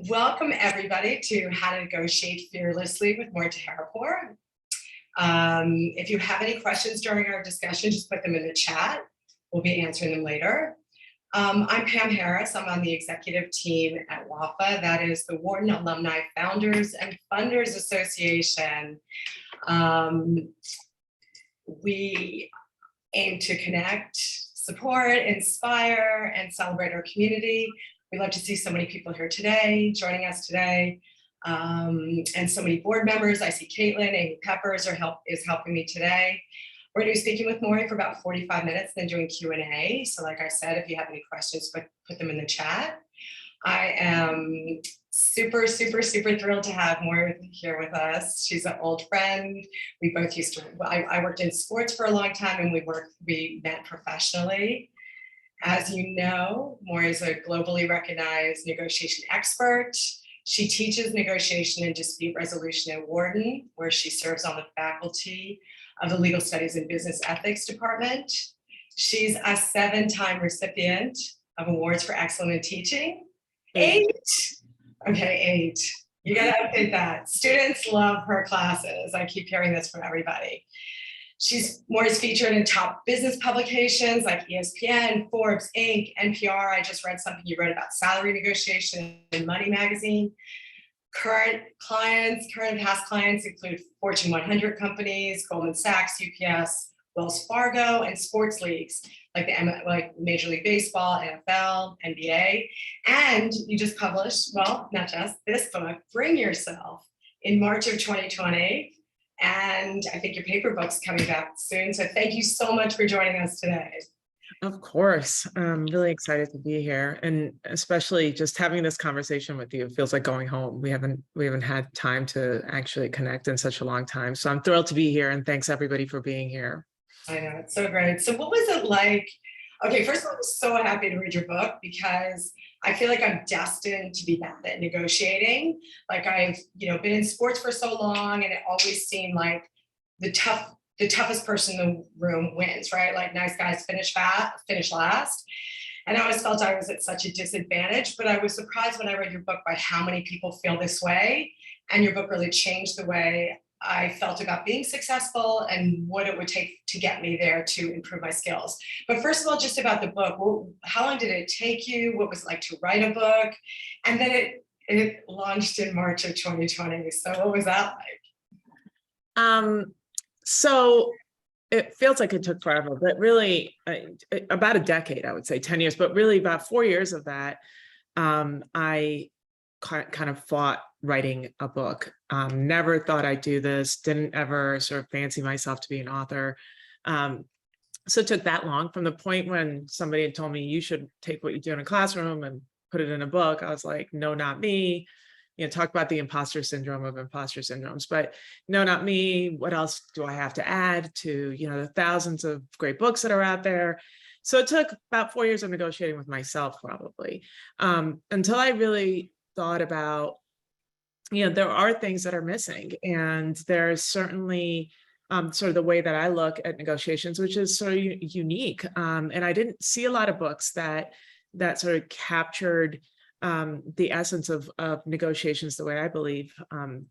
Welcome everybody to How to Negotiate Fearlessly with Mori Taheripour. If you have any questions during our discussion, just put them in the chat. We'll be answering them later. I'm Pam Harris. I'm on the executive team at WAFFA. That is the Wharton Alumni Founders and Funders Association. We aim to connect, support, inspire, and celebrate our community. We love to see so many people here today, joining us today, and so many board members. I see Caitlin, Amy Peppers is helping me today. We're going to be speaking with Mori for about 45 minutes, then doing Q&A. So like I said, if you have any questions, put them in the chat. I am super thrilled to have Mori here with us. She's an old friend. We both used to, I worked in sports for a long time, and we met professionally. As you know, Mori is a globally recognized negotiation expert. She teaches negotiation and dispute resolution at Wharton, where she serves on the faculty of the Legal Studies and Business Ethics Department. She's a 7-time recipient of awards for excellence in teaching. 8. Okay, 8. You gotta update that. Students love her classes. I keep hearing this from everybody. Mori's featured in top business publications like ESPN, Forbes, Inc., NPR. I just read something you wrote about salary negotiation in Money magazine. Current and past clients include Fortune 100 companies, Goldman Sachs, UPS, Wells Fargo, and sports leagues like Major League Baseball, NFL, NBA. And you just published, well, not just this book, Bring Yourself, in March of 2020. And I think your paper book's coming back soon. So thank you so much for joining us today. Of course. I'm really excited to be here. And especially just having this conversation with you, it feels like going home. We haven't had time to actually connect in such a long time. So I'm thrilled to be here, and thanks everybody for being here. I know, it's so great. So what was it like? Okay, first of all, I'm so happy to read your book because I feel like I'm destined to be bad at negotiating. Like I've, been in sports for so long, and it always seemed like the toughest person in the room wins, right? Like nice guys finish last. And I always felt I was at such a disadvantage, but I was surprised when I read your book by how many people feel this way. And your book really changed the way I felt about being successful and what it would take to get me there to improve my skills. But first of all, just about the book, how long did it take you? What was it like to write a book? And then it launched in March of 2020. So what was that like? So it feels like it took forever, but really about a decade, I would say 10 years, but really about 4 years of that, I kind of fought writing a book. Never thought I'd do this, didn't ever sort of fancy myself to be an author. So it took that long. From the point when somebody had told me you should take what you do in a classroom and put it in a book, I was like, no, not me. Talk about the imposter syndrome of imposter syndromes, but no, not me. What else do I have to add to, the thousands of great books that are out there? So it took about 4 years of negotiating with myself, probably, until I really thought about, there are things that are missing. And there's certainly sort of the way that I look at negotiations, which is sort of unique. And I didn't see a lot of books that sort of captured the essence of negotiations the way I believe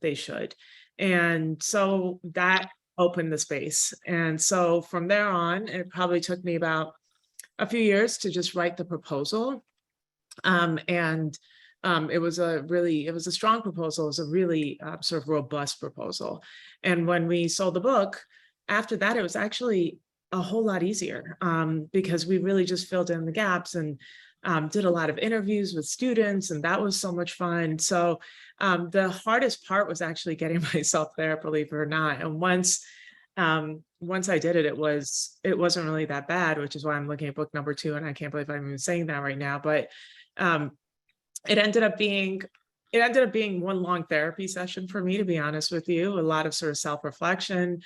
they should. And so that opened the space. And so from there on, it probably took me about a few years to just write the proposal. It was a strong proposal. It was a really sort of robust proposal. And when we sold the book, after that, it was actually a whole lot easier because we really just filled in the gaps and did a lot of interviews with students, and that was so much fun. So the hardest part was actually getting myself there, believe it or not. And once I did it, it wasn't really that bad, which is why I'm looking at book number 2, and I can't believe I'm even saying that right now. But it ended up being one long therapy session for me, to be honest with you, a lot of sort of self-reflection.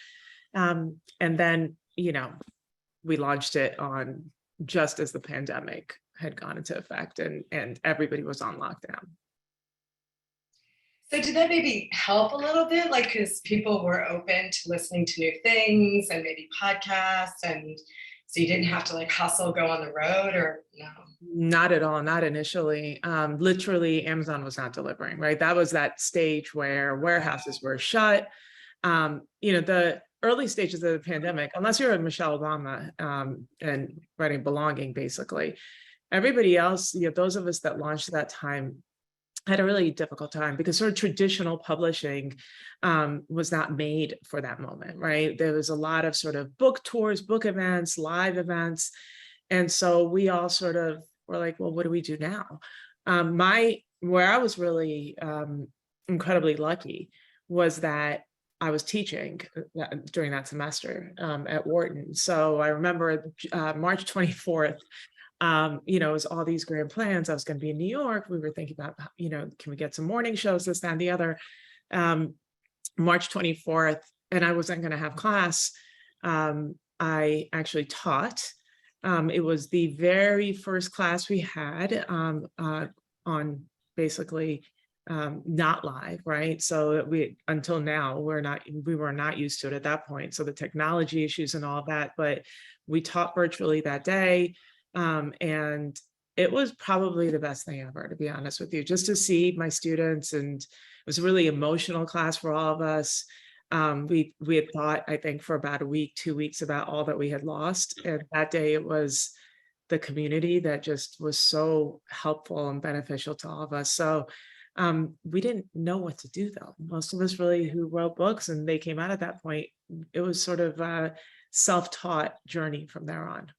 And then, we launched it on just as the pandemic had gone into effect and everybody was on lockdown. So did that maybe help a little bit? Because people were open to listening to new things and maybe podcasts and, So you didn't have to like hustle, go on the road, or no? Not at all, not initially. Literally, Amazon was not delivering, right? That was that stage where warehouses were shut. The early stages of the pandemic, unless you're Michelle Obama and writing Belonging, basically, everybody else, those of us that launched at that time had a really difficult time because sort of traditional publishing was not made for that moment, right? There was a lot of sort of book tours, book events, live events. And so we all sort of were like, well, what do we do now? Where I was really incredibly lucky was that I was teaching during that semester at Wharton. So I remember March 24th, it was all these grand plans. I was going to be in New York. We were thinking about, can we get some morning shows, this, that, and the other. March 24th, and I wasn't going to have class. I actually taught. It was the very first class we had on basically not live, right? So until now, we were not used to it at that point. So the technology issues and all that, but we taught virtually that day. And it was probably the best thing ever, to be honest with you, just to see my students. And it was a really emotional class for all of us. We had thought, I think, for about a week, 2 weeks about all that we had lost. And that day it was the community that just was so helpful and beneficial to all of us. So we didn't know what to do, though. Most of us really who wrote books and they came out at that point, it was sort of a self-taught journey from there on.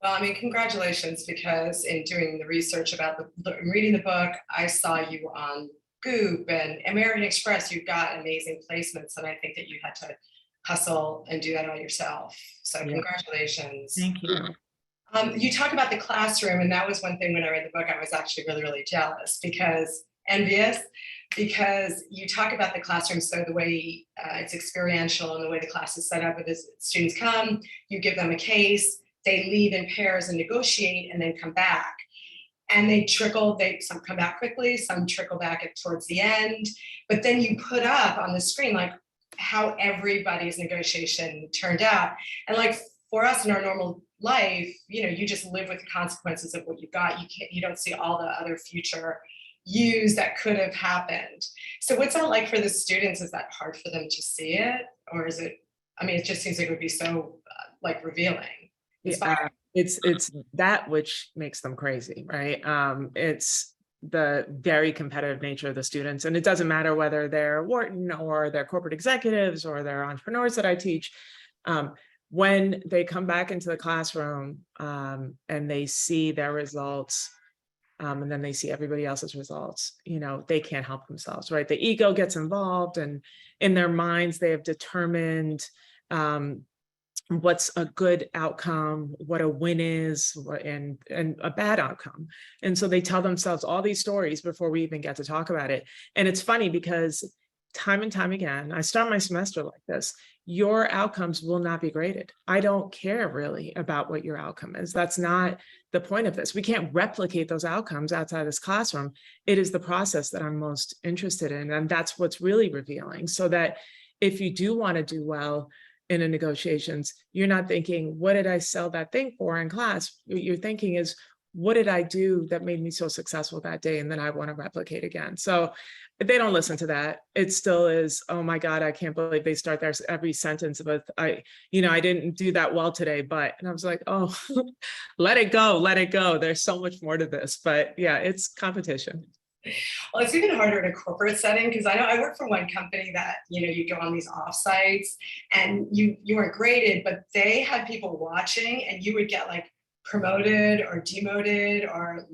Well, I mean, congratulations, because in doing the research about reading the book, I saw you on Goop and American Express. You got amazing placements, and I think that you had to hustle and do that all yourself. So congratulations. Thank you. You talk about the classroom, and that was one thing when I read the book, I was actually really, really jealous, envious, because you talk about the classroom. So the way it's experiential and the way the class is set up, is students come, you give them a case, they leave in pairs and negotiate and then come back. And some come back quickly, some trickle back towards the end. But then you put up on the screen like how everybody's negotiation turned out. And like for us in our normal life, you just live with the consequences of what you got. You don't see all the other future use that could have happened. So what's that like for the students? Is that hard for them to see it? Or is it, it just seems like it would be so revealing. It's that which makes them crazy, right? It's the very competitive nature of the students, and it doesn't matter whether they're Wharton or they're corporate executives or they're entrepreneurs that I teach. When they come back into the classroom and they see their results, and then they see everybody else's results, they can't help themselves, right? The ego gets involved, and in their minds, they have determined what's a good outcome, what a win is, and a bad outcome. And so they tell themselves all these stories before we even get to talk about it. And it's funny because time and time again, I start my semester like this: your outcomes will not be graded. I don't care really about what your outcome is. That's not the point of this. We can't replicate those outcomes outside this classroom. It is the process that I'm most interested in. And that's what's really revealing. So that if you do want to do well in a negotiations, you're not thinking, what did I sell that thing for in class? What you're thinking is, what did I do that made me so successful that day? And then I want to replicate again. So they don't listen to that. It still is, oh my God, I can't believe they start their every sentence with, I didn't do that well today, but, and I was like, oh, let it go, let it go. There's so much more to this, but yeah, it's competition. Well, it's even harder in a corporate setting, because I know I work for one company that, you go on these offsites and you weren't graded, but they had people watching, and you would get promoted or demoted or,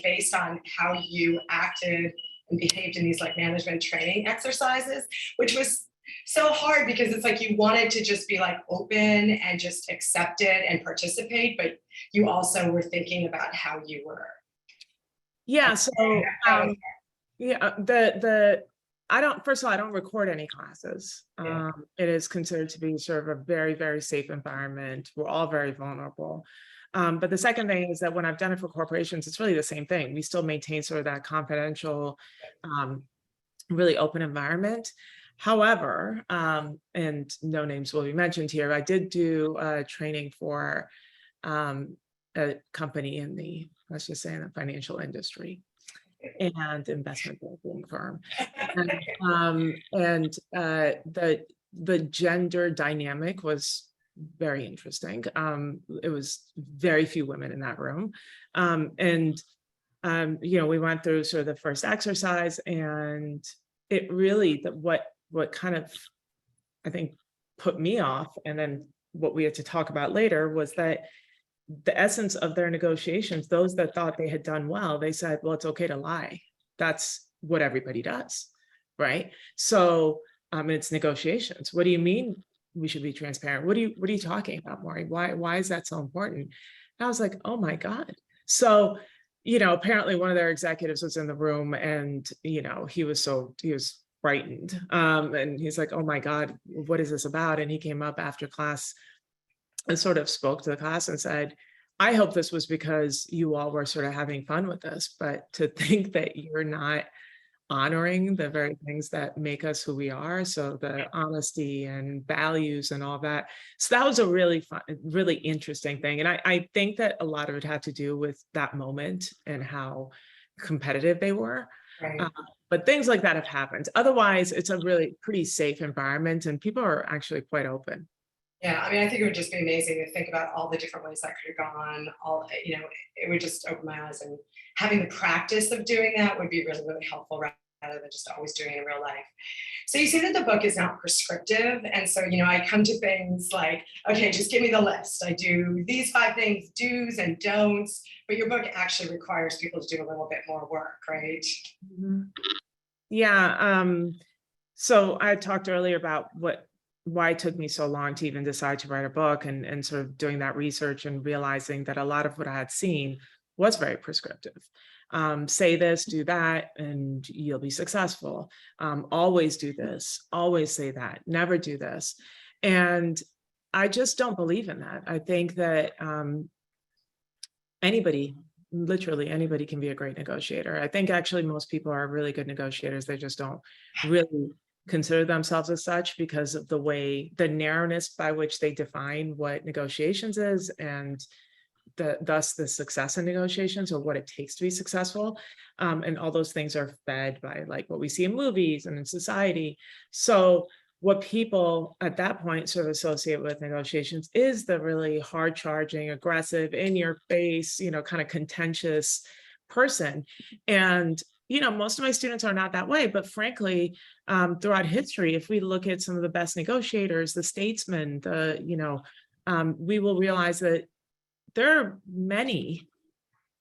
based on how you acted and behaved in these management training exercises, which was so hard because it's you wanted to just be open and just accept it and participate, but you also were thinking about how you were. Yeah. So, first of all, I don't record any classes. It is considered to be sort of a very, very safe environment. We're all very vulnerable. But the second thing is that when I've done it for corporations, it's really the same thing. We still maintain sort of that confidential, really open environment. However, and no names will be mentioned here, I did do training for a company in the, let's just say, in the financial industry and investment banking firm. And the gender dynamic was very interesting. It was very few women in that room. We went through sort of the first exercise, and it really, what kind of, I think, put me off, and then what we had to talk about later, was that the essence of their negotiations, those that thought they had done well, they said, well, it's okay to lie. That's what everybody does, right? So it's negotiations. What do you mean we should be transparent? What are you talking about, Mori? Why is that so important? And I was like, oh my God. So, apparently one of their executives was in the room, and, he was frightened. And he's like, oh my God, what is this about? And he came up after class and sort of spoke to the class and said, I hope this was because you all were sort of having fun with this, but to think that you're not honoring the very things that make us who we are. So the honesty and values and all that. So that was a really fun, really interesting thing. And I think that a lot of it had to do with that moment and how competitive they were. Right. But things like that have happened. Otherwise, it's a really pretty safe environment, and people are actually quite open. Yeah, I mean, I think it would just be amazing to think about all the different ways that could have gone. It would just open my eyes, and having the practice of doing that would be really, really helpful rather than just always doing it in real life. So you say that the book is not prescriptive. And so, I come to things like, okay, just give me the list. I do these 5 things, do's and don'ts, but your book actually requires people to do a little bit more work, right? Mm-hmm. Yeah. So I talked earlier about why it took me so long to even decide to write a book, and sort of doing that research and realizing that a lot of what I had seen was very prescriptive. Say this, do that, and you'll be successful. Always do this, always say that, never do this. And I just don't believe in that. I think that literally anybody can be a great negotiator. I think actually most people are really good negotiators. They just don't really consider themselves as such because of the narrowness by which they define what negotiations is, and thus the success in negotiations, or what it takes to be successful. And all those things are fed by like what we see in movies and in society. So what people at that point sort of associate with negotiations is the really hard charging, aggressive, in your face, kind of contentious person. And most of my students are not that way, but frankly, throughout history, if we look at some of the best negotiators, the statesmen, we will realize that there are many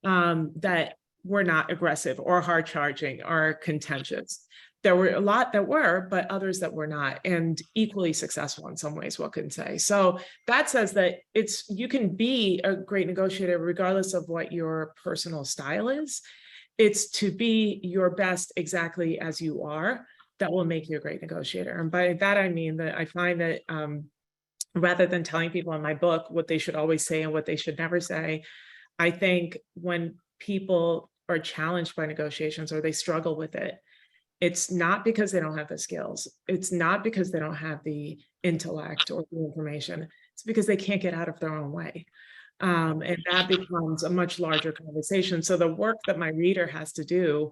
that were not aggressive or hard charging or contentious. There were a lot that were, but others that were not, and equally successful in some ways, one can say. So that says that you can be a great negotiator regardless of what your personal style is. It's to be your best exactly as you are that will make you a great negotiator. And by that, I mean that I find that rather than telling people in my book what they should always say and what they should never say, I think when people are challenged by negotiations or they struggle with it, it's not because they don't have the skills. It's not because they don't have the intellect or the information. It's because they can't get out of their own way. And that becomes a much larger conversation. So the work that my reader has to do,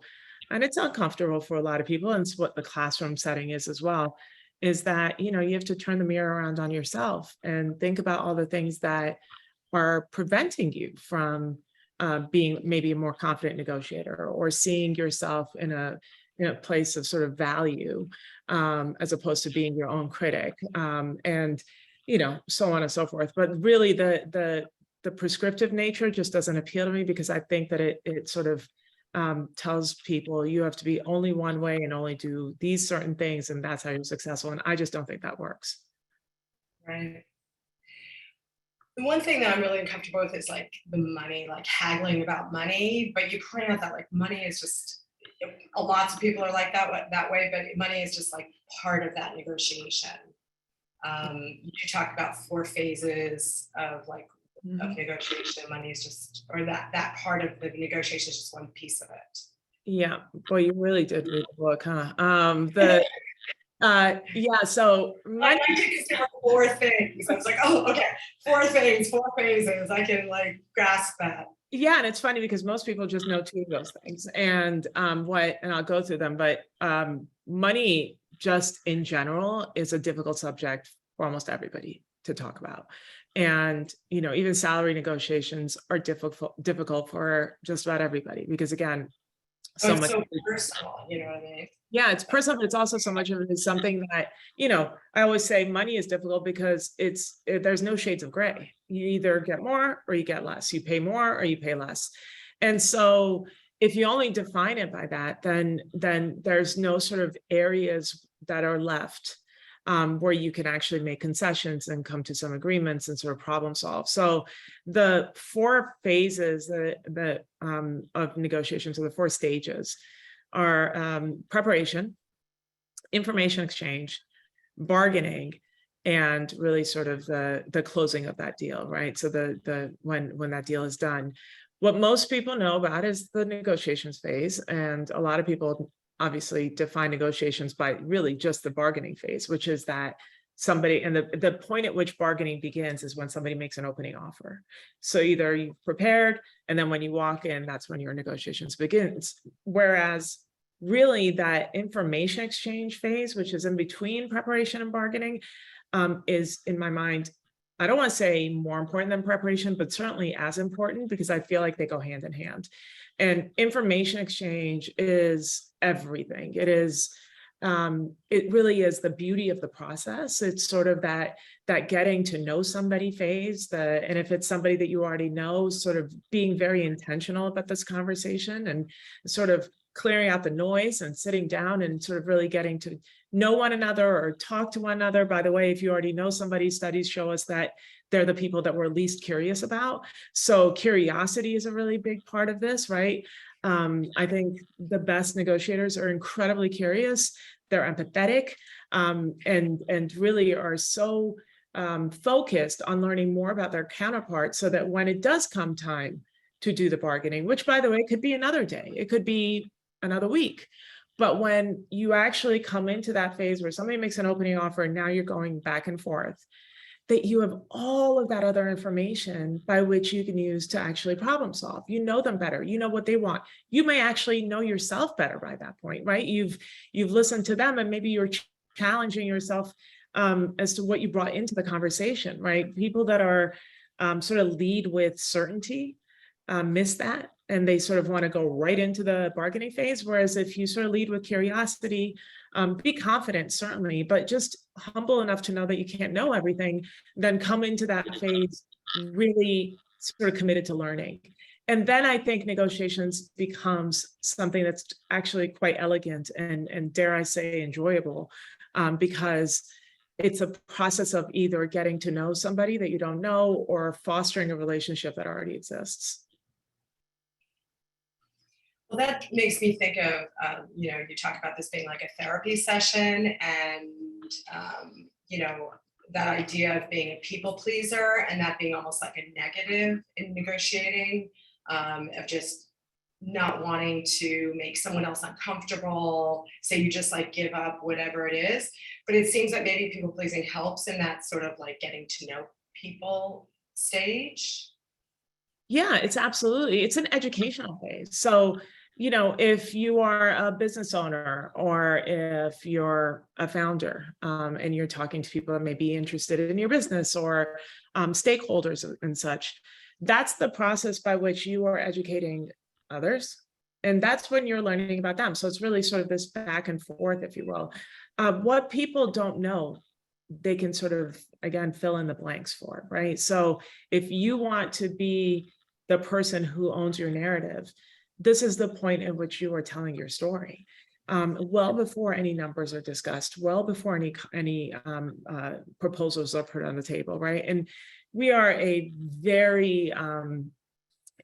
and it's uncomfortable for a lot of people, and it's what the classroom setting is as well, is that, you have to turn the mirror around on yourself and think about all the things that are preventing you from being maybe a more confident negotiator, or seeing yourself in a place of sort of value, as opposed to being your own critic, and so on and so forth. But really the prescriptive nature just doesn't appeal to me, because I think that it sort of tells people you have to be only one way and only do these certain things, and that's how you're successful. And I just don't think that works. Right. The one thing that I'm really uncomfortable with is like the money, like haggling about money. But you point out that like money is just, lots of people are like that way, but money is just like part of that negotiation. You talk about 4 phases of like of negotiation. Money is just, or that part of the negotiation is just one piece of it. Yeah, boy, you really did read the book, huh? Yeah, so I took it to 4 things. I was like, oh, okay, 4 things, 4 phases. I can like grasp that. yeah, and it's funny because most people just know two of those things, and and I'll go through them, but money just in general is a difficult subject for almost everybody to talk about. And even salary negotiations are difficult for just about everybody, because again, Oh, so it's much. so personal, you know what I mean? Yeah, it's personal, but it's also so much of it is something that, I always say money is difficult because there's no shades of gray. You either get more or you get less. You pay more or you pay less. And so if you only define it by that, then there's no sort of areas that are left where you can actually make concessions and come to some agreements and sort of problem solve. So the 4 phases of negotiations, or the 4 stages, are preparation, information exchange, bargaining, and really sort of the closing of that deal, right? So when that deal is done. What most people know about is the negotiations phase, and a lot of people obviously define negotiations by really just the bargaining phase, which is that somebody, and the point at which bargaining begins is when somebody makes an opening offer. So either you've prepared, and then when you walk in, that's when your negotiations begins. Whereas really that information exchange phase, which is in between preparation and bargaining, is, in my mind, I don't want to say more important than preparation, but certainly as important, because I feel like they go hand in hand. And information exchange is everything. It really is the beauty of the process. It's sort of that getting to know somebody phase, and if it's somebody that you already know, sort of being very intentional about this conversation and sort of clearing out the noise and sitting down and sort of really getting to know one another or talk to one another. By the way, if you already know somebody, studies show us that they're the people that we're least curious about. So curiosity is a really big part of this, right? I think the best negotiators are incredibly curious. They're empathetic, and really are so focused on learning more about their counterpart, so that when it does come time to do the bargaining, which, by the way, could be another day, it could be another week. But when you actually come into that phase where somebody makes an opening offer and now you're going back and forth, that you have all of that other information by which you can use to actually problem solve. You know them better. You know what they want. You may actually know yourself better by that point, right? You've listened to them, and maybe you're challenging yourself as to what you brought into the conversation, right? People that are sort of lead with certainty miss that, and they sort of want to go right into the bargaining phase. Whereas if you sort of lead with curiosity, be confident, certainly, but just humble enough to know that you can't know everything, then come into that phase really sort of committed to learning. And then I think negotiations becomes something that's actually quite elegant and dare I say enjoyable, because it's a process of either getting to know somebody that you don't know or fostering a relationship that already exists. Well, that makes me think of, you talk about this being like a therapy session, and, that idea of being a people pleaser and that being almost like a negative in negotiating, of just not wanting to make someone else uncomfortable. So you just like give up whatever it is. But it seems that maybe people pleasing helps in that sort of like getting to know people stage. Yeah, it's an educational phase. So, if you are a business owner, or if you're a founder, and you're talking to people that may be interested in your business, or stakeholders and such, that's the process by which you are educating others. And that's when you're learning about them. So it's really sort of this back and forth, if you will. What people don't know, they can sort of, again, fill in the blanks for, right? So if you want to be the person who owns your narrative, this is the point at which you are telling your story. Well before any numbers are discussed, well before any proposals are put on the table, right? And we are a very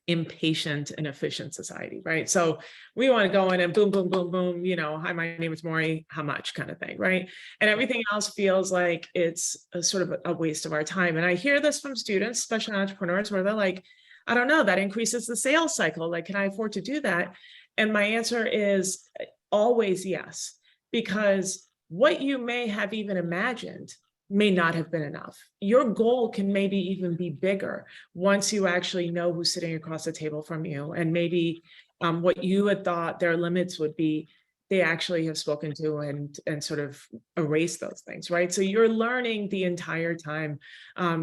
impatient and efficient society, right? So we want to go in and boom, boom, boom, boom, hi, my name is Mori, how much, kind of thing, right? And everything else feels like it's a sort of a waste of our time. And I hear this from students, especially entrepreneurs, where they're like, I don't know, that increases the sales cycle. Like, can I afford to do that? And my answer is always yes, because what you may have even imagined may not have been enough. Your goal can maybe even be bigger once you actually know who's sitting across the table from you, and maybe what you had thought their limits would be, they actually have spoken to and sort of erase those things, right? So you're learning the entire time.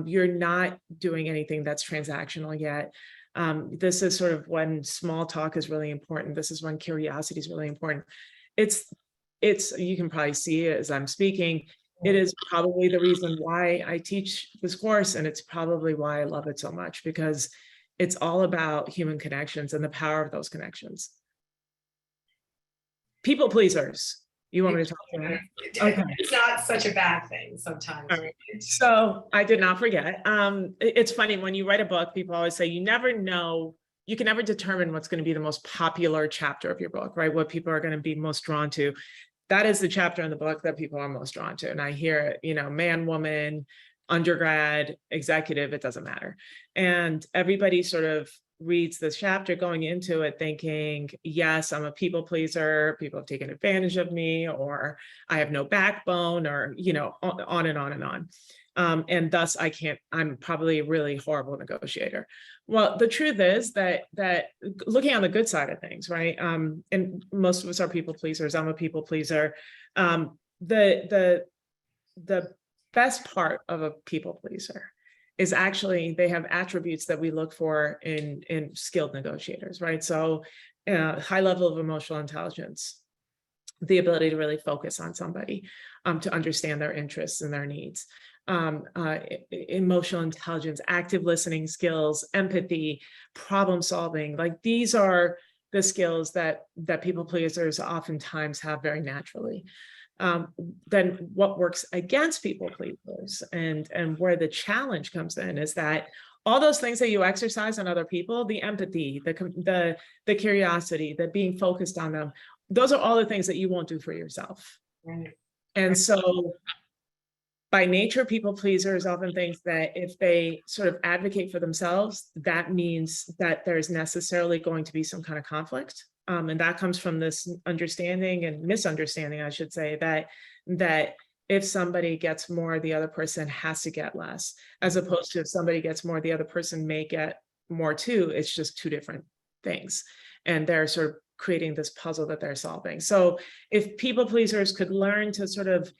You're not doing anything that's transactional yet. This is sort of when small talk is really important. This is when curiosity is really important. It's you can probably see it as I'm speaking. It is probably the reason why I teach this course, and it's probably why I love it so much, because it's all about human connections and the power of those connections. People pleasers. You want me to talk to them? Okay. It's not such a bad thing sometimes. Right. So I did not forget. It's funny, when you write a book, people always say you never know, you can never determine what's going to be the most popular chapter of your book, right? What people are going to be most drawn to. That is the chapter in the book that people are most drawn to. And I hear it, you know, man, woman, undergrad, executive, it doesn't matter. And everybody sort of reads this chapter going into it thinking, yes, I'm a people pleaser, people have taken advantage of me, or I have no backbone, or, you know, on and on and on. And thus I'm probably a really horrible negotiator. Well, the truth is that looking on the good side of things, right? And most of us are people pleasers. I'm a people pleaser. The best part of a people pleaser is actually they have attributes that we look for in skilled negotiators, right? So high level of emotional intelligence, the ability to really focus on somebody, to understand their interests and their needs, emotional intelligence, active listening skills, empathy, problem solving. Like, these are the skills that people pleasers oftentimes have very naturally. Then what works against people pleasers and where the challenge comes in is that all those things that you exercise on other people, the empathy, the curiosity, the being focused on them, those are all the things that you won't do for yourself. Right. And so by nature, people pleasers often think that if they sort of advocate for themselves, that means that there's necessarily going to be some kind of conflict. And that comes from this understanding and misunderstanding, I should say, that if somebody gets more, the other person has to get less, as opposed to if somebody gets more, the other person may get more too. It's just two different things. And they're sort of creating this puzzle that they're solving. So if people pleasers could learn to sort of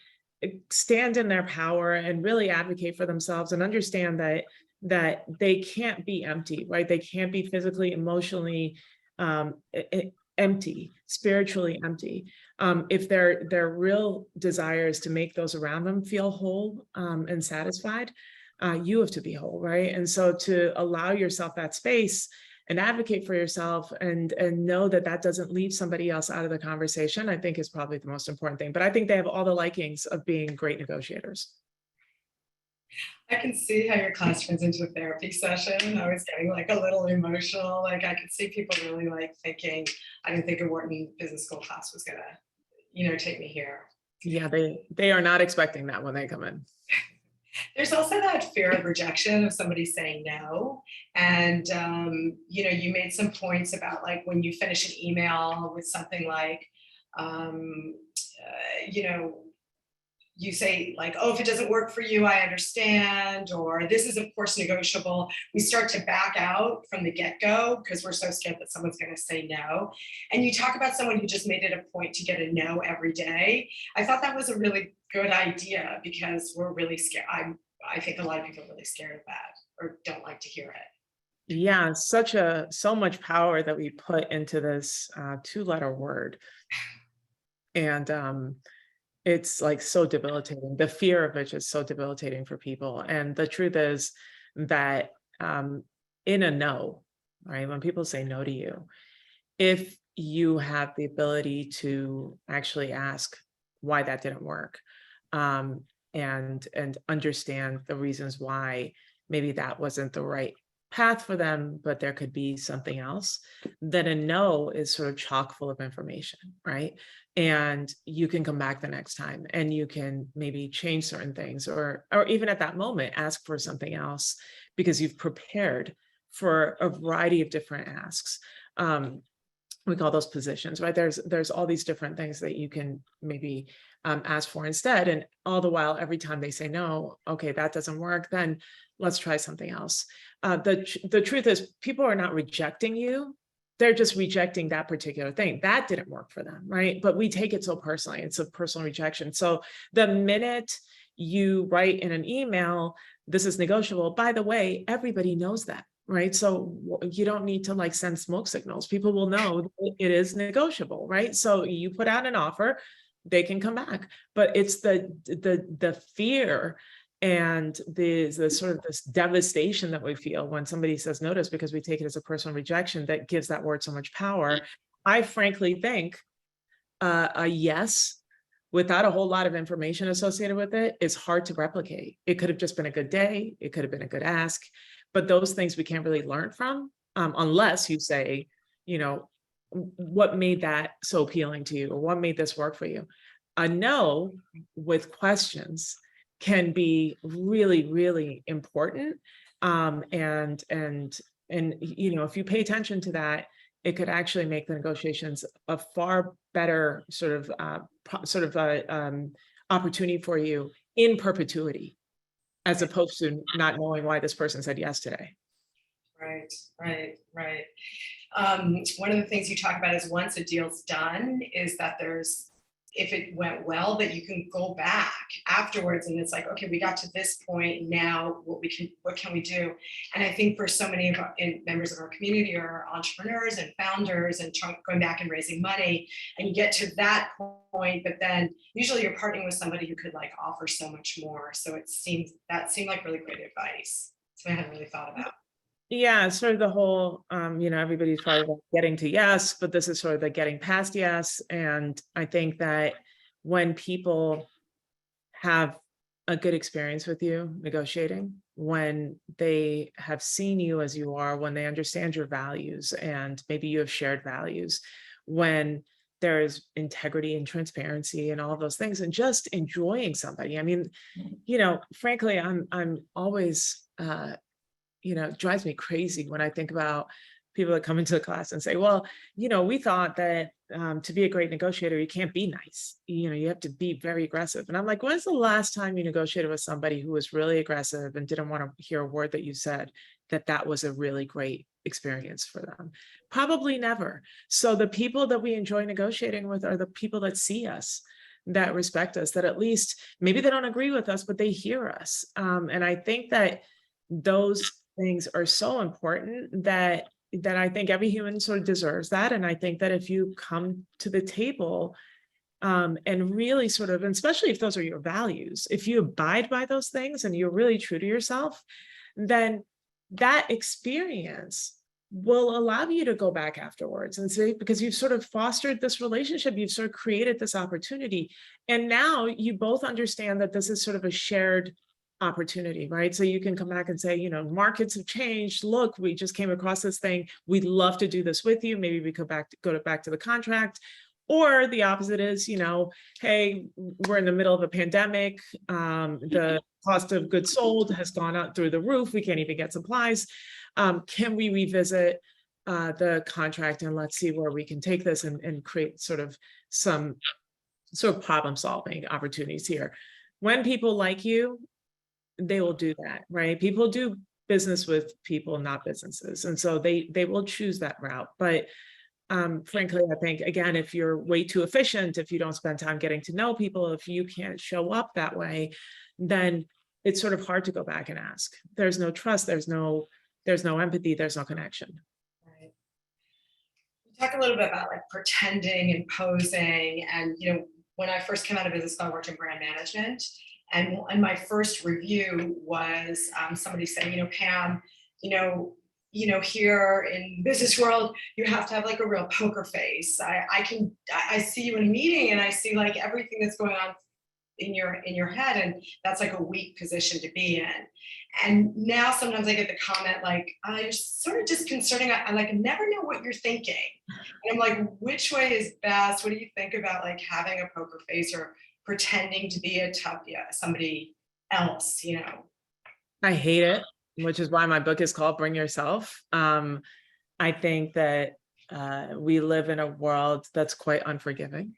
stand in their power and really advocate for themselves and understand that they can't be empty, right? They can't be physically, emotionally empty, spiritually empty. If their real desire is to make those around them feel whole and satisfied, you have to be whole, right? And so to allow yourself that space and advocate for yourself and know that doesn't leave somebody else out of the conversation, I think is probably the most important thing. But I think they have all the likings of being great negotiators. I can see how your class turns into a therapy session. I was getting like a little emotional. Like, I could see people really like thinking, I didn't think a Wharton Business School class was gonna, you know, take me here. Yeah, they are not expecting that when they come in. There's also that fear of rejection of somebody saying no. And, you know, you made some points about like when you finish an email with something like, you know, you say like, oh, if it doesn't work for you, I understand, or this is of course negotiable. We start to back out from the get-go because we're so scared that someone's going to say no. And you talk about someone who just made it a point to get a no every day. I thought that was a really good idea because we're really scared. I think a lot of people are really scared of that or don't like to hear it. Yeah, so much power that we put into this 2-letter word. And it's like so debilitating. The fear of it is so debilitating for people. And the truth is that in a no, right, when people say no to you, if you have the ability to actually ask why that didn't work, and understand the reasons why maybe that wasn't the right path for them, but there could be something else, then a no is sort of chock full of information, right? And you can come back the next time and you can maybe change certain things, or even at that moment, ask for something else because you've prepared for a variety of different asks. we call those positions, right? There's all these different things that you can maybe ask for instead. And all the while, every time they say no, okay, that doesn't work, then let's try something else. The truth is, people are not rejecting you. They're just rejecting that particular thing. That didn't work for them, right? But we take it so personally. It's a personal rejection. So the minute you write in an email, this is negotiable, by the way, everybody knows that, right? So you don't need to like send smoke signals. People will know it is negotiable, right? So you put out an offer, they can come back. But it's the fear and the sort of this devastation that we feel when somebody says no to us, because we take it as a personal rejection, that gives that word so much power. I frankly think a yes without a whole lot of information associated with it is hard to replicate. It could have just been a good day. It could have been a good ask, but those things we can't really learn from unless you say, you know, what made that so appealing to you, or what made this work for you? A no with questions can be really, really important. And you know, if you pay attention to that, it could actually make the negotiations a far better sort of opportunity for you in perpetuity, as opposed to not knowing why this person said yes today. Right, right, right. One of the things you talk about is once a deal's done, is that there's, if it went well, that you can go back afterwards and it's like, okay, we got to this point, now what can we do? And I think for so many of our members of our community are entrepreneurs and founders and going back and raising money, and you get to that point, but then usually you're partnering with somebody who could like offer so much more. So it seemed like really great advice. So I hadn't really thought about. Yeah, it's sort of the whole, you know, everybody's probably about getting to yes, but this is sort of the getting past yes. And I think that when people have a good experience with you negotiating, when they have seen you as you are, when they understand your values, and maybe you have shared values, when there is integrity and transparency and all of those things, and just enjoying somebody. I mean, you know, frankly, I'm always, you know, it drives me crazy when I think about people that come into the class and say, well, you know, we thought that to be a great negotiator, you can't be nice. You know, you have to be very aggressive. And I'm like, when's the last time you negotiated with somebody who was really aggressive and didn't want to hear a word that you said, that was a really great experience for them? Probably never. So the people that we enjoy negotiating with are the people that see us, that respect us, that at least maybe they don't agree with us, but they hear us. And I think that those things are so important that I think every human sort of deserves that. And I think that if you come to the table and really sort of, and especially if those are your values, if you abide by those things and you're really true to yourself, then that experience will allow you to go back afterwards and say, because you've sort of fostered this relationship, you've sort of created this opportunity. And now you both understand that this is sort of a shared opportunity, right? So you can come back and say, you know, markets have changed. Look, we just came across this thing. We'd love to do this with you. Maybe we could go back to the contract. Or the opposite is, you know, hey, we're in the middle of a pandemic. The cost of goods sold has gone up through the roof. We can't even get supplies. Can we revisit the contract and let's see where we can take this and create sort of some sort of problem solving opportunities here. When people like you, they will do that, right? People do business with people, not businesses. And so they will choose that route. But frankly, I think, again, if you're way too efficient, if you don't spend time getting to know people, if you can't show up that way, then it's sort of hard to go back and ask. There's no trust, there's no empathy, there's no connection. Right. Talk a little bit about like pretending and posing. And, you know, when I first came out of business school, I worked in brand management. And my first review was somebody saying, you know, Pam, you know, here in business world, you have to have like a real poker face. I see you in a meeting and I see like everything that's going on in your head, and that's like a weak position to be in. And now sometimes I get the comment like, you're sort of disconcerting. I like never know what you're thinking. And I'm like, which way is best? What do you think about like having a poker face or pretending to be somebody else, you know? I hate it, which is why my book is called Bring Yourself. I think that We live in a world that's quite unforgiving.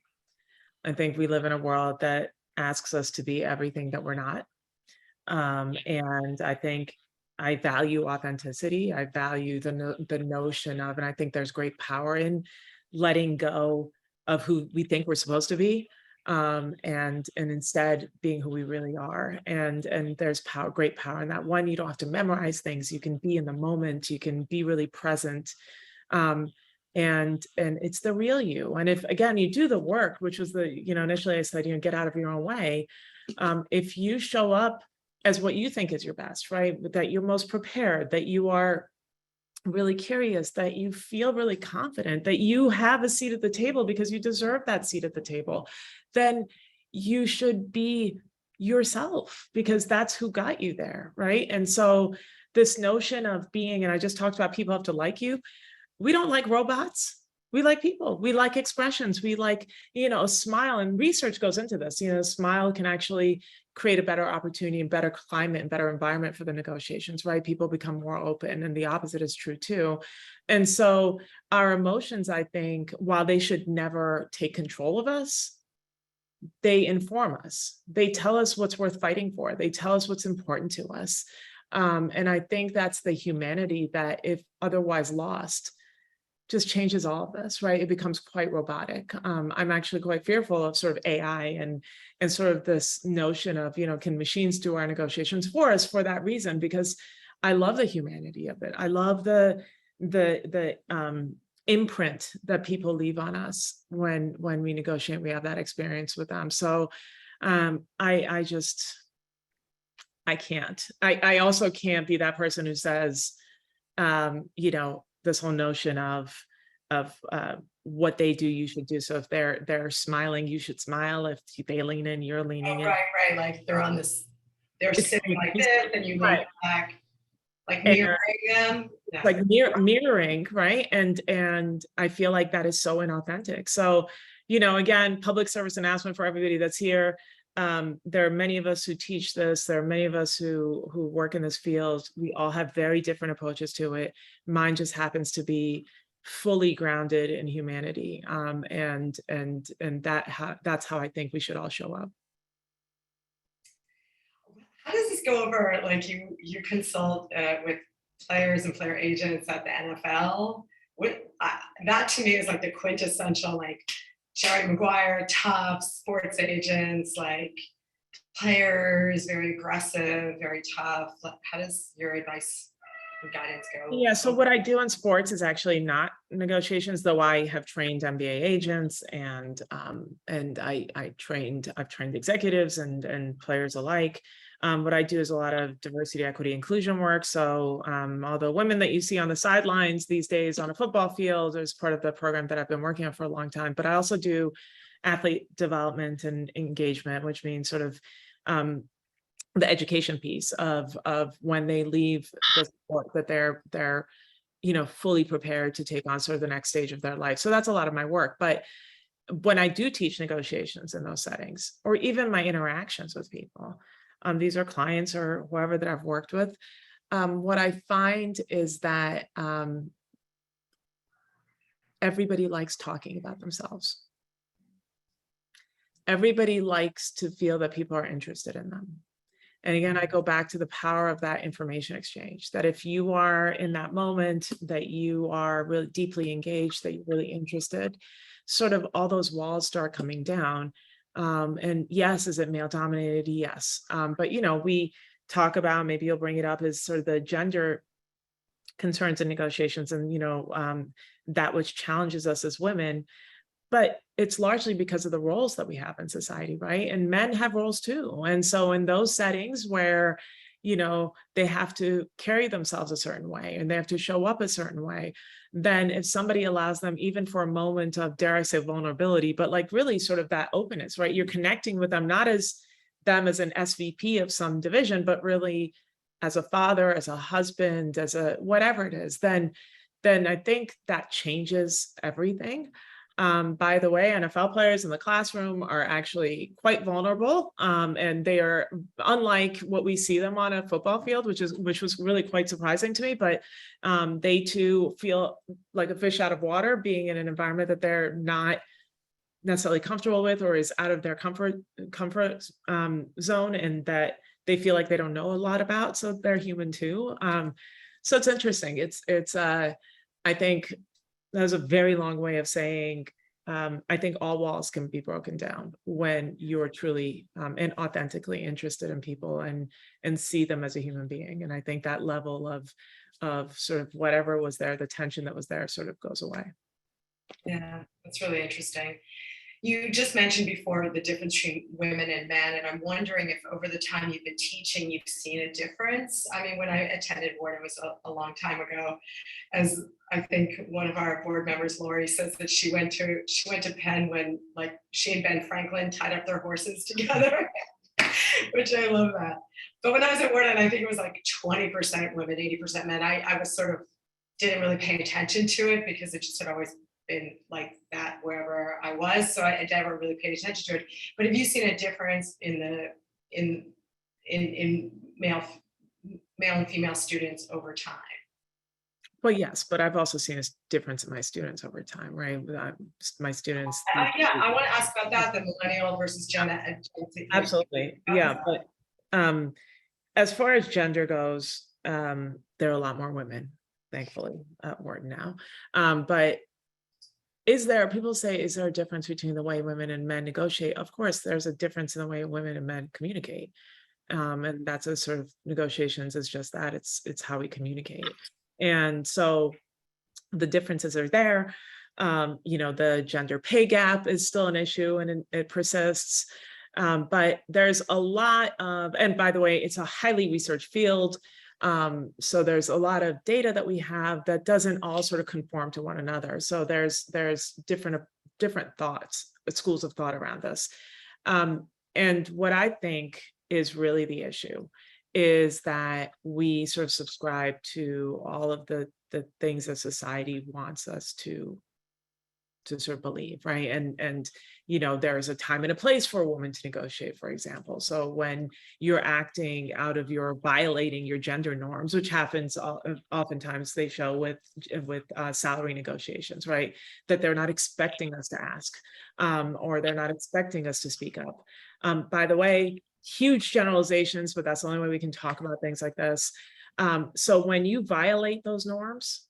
I think we live in a world that asks us to be everything that we're not. And I think I value authenticity. I value the notion of, and I think there's great power in letting go of who we think we're supposed to be, and instead being who we really are. And there's power, great power in that. One, you don't have to memorize things. You can be in the moment. You can be really present. Um, and it's the real you. And if, again, you do the work, which was initially I said, get out of your own way. If you show up as what you think is your best, right? That you're most prepared, that you are really curious, that you feel really confident, that you have a seat at the table because you deserve that seat at the table, then you should be yourself because that's who got you there, right? And so this notion of being, and I just talked about people have to like you. We don't like robots. We like people. We like expressions. We like, a smile, and research goes into this. A smile can actually create a better opportunity and better climate and better environment for the negotiations, right? People become more open, and the opposite is true too. And so our emotions, I think, while they should never take control of us, they inform us. They tell us what's worth fighting for. They tell us what's important to us. And I think that's the humanity that, if otherwise lost, just changes all of this, right? It becomes quite robotic. I'm actually quite fearful of sort of AI and sort of this notion of, can machines do our negotiations for us for that reason? Because I love the humanity of it. I love the imprint that people leave on us when we negotiate. We have that experience with them. So I can't. I also can't be that person who says, this whole notion of what they do, you should do. So if they're smiling, you should smile. If they lean in, you're leaning in. Right. Like they're on this, they're sitting like this, and you lean right. back, like mirroring them. Yeah. Like mirroring, right? And I feel like that is so inauthentic. So, again, public service announcement for everybody that's here. There are many of us who teach this. There are many of us who work in this field. We all have very different approaches to it. Mine just happens to be fully grounded in humanity. And that's how I think we should all show up. How does this go over? Like you consult with players and player agents at the NFL. That to me is like the quintessential, like, Jerry Maguire, tough sports agents, like players, very aggressive, very tough. How does your advice and guidance go? Yeah, so what I do in sports is actually not negotiations, though I have trained MBA agents and I've trained executives and players alike. What I do is a lot of diversity, equity, inclusion work. So all the women that you see on the sidelines these days on a football field is part of the program that I've been working on for a long time. But I also do athlete development and engagement, which means sort of the education piece of when they leave the sport, that they're fully prepared to take on sort of the next stage of their life. So that's a lot of my work. But when I do teach negotiations in those settings, or even my interactions with people, these are clients or whoever that I've worked with, what I find is that everybody likes talking about themselves. Everybody likes to feel that people are interested in them. And again, I go back to the power of that information exchange, that if you are in that moment, that you are really deeply engaged, that you're really interested, sort of all those walls start coming down. And yes, is it male dominated? Yes. But, we talk about, maybe you'll bring it up, as sort of the gender concerns and negotiations and, that which challenges us as women. But it's largely because of the roles that we have in society, right? And men have roles too. And so in those settings where, they have to carry themselves a certain way and they have to show up a certain way, then if somebody allows them, even for a moment of, dare I say, vulnerability, but like really sort of that openness, right? You're connecting with them, not as them as an SVP of some division, but really as a father, as a husband, as a whatever it is, then I think that changes everything. By the way, NFL players in the classroom are actually quite vulnerable, and they are unlike what we see them on a football field, which was really quite surprising to me. But they too feel like a fish out of water, being in an environment that they're not necessarily comfortable with or is out of their comfort zone, and that they feel like they don't know a lot about. So they're human too. So it's interesting. I think that was a very long way of saying, I think all walls can be broken down when you're truly and authentically interested in people and see them as a human being. And I think that level of sort of whatever was there, the tension that was there, sort of goes away. Yeah, that's really interesting. You just mentioned before the difference between women and men, and I'm wondering if over the time you've been teaching, you've seen a difference. I mean, when I attended Wharton, it was a long time ago, as I think one of our board members, Lori, says that she went to Penn when, like, she and Ben Franklin tied up their horses together, which I love that. But when I was at Wharton, I think it was like 20% women, 80% men. I was sort of didn't really pay attention to it because it just had always been like that wherever I was, so I never really paid attention to it. But have you seen a difference in male and female students over time? Well, yes, but I've also seen a difference in my students over time, right? My students. Yeah, I want to ask about that, the millennial versus Gen Z. Absolutely, yeah. But as far as gender goes, there are a lot more women, thankfully, at Wharton now. But people say, is there a difference between the way women and men negotiate? Of course, there's a difference in the way women and men communicate. And that's a sort of negotiations is just that, it's how we communicate. And so the differences are there. The gender pay gap is still an issue and it persists. But there's a lot of, and by the way, it's a highly researched field. So there's a lot of data that we have that doesn't all sort of conform to one another. So there's different thoughts, schools of thought around this. And what I think is really the issue is that we sort of subscribe to all of the things that society wants us to sort of believe, right? And there's a time and a place for a woman to negotiate, for example. So when you're acting out of violating your gender norms, which happens oftentimes, they show with salary negotiations, right? That they're not expecting us to ask, or they're not expecting us to speak up. By the way, huge generalizations, but that's the only way we can talk about things like this. So when you violate those norms,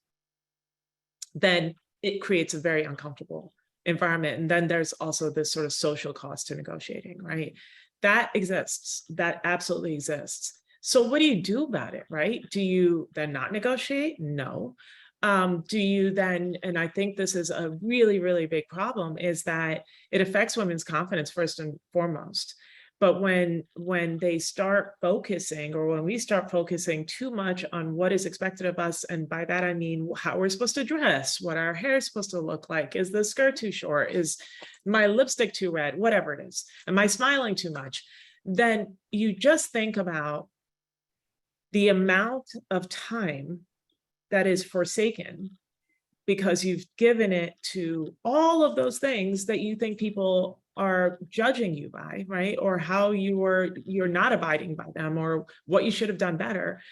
then it creates a very uncomfortable environment. And then there's also this sort of social cost to negotiating, right? That exists, that absolutely exists. So what do you do about it, right? Do you then not negotiate? No. Do you then, and I think this is a really, really big problem, is that it affects women's confidence first and foremost. But when they start focusing, or when we start focusing too much on what is expected of us, and by that I mean how we're supposed to dress, what our hair is supposed to look like, is the skirt too short, is my lipstick too red, whatever it is, am I smiling too much, then you just think about the amount of time that is forsaken because you've given it to all of those things that you think people are judging you by, right? Or how you're not abiding by them, or what you should have done better.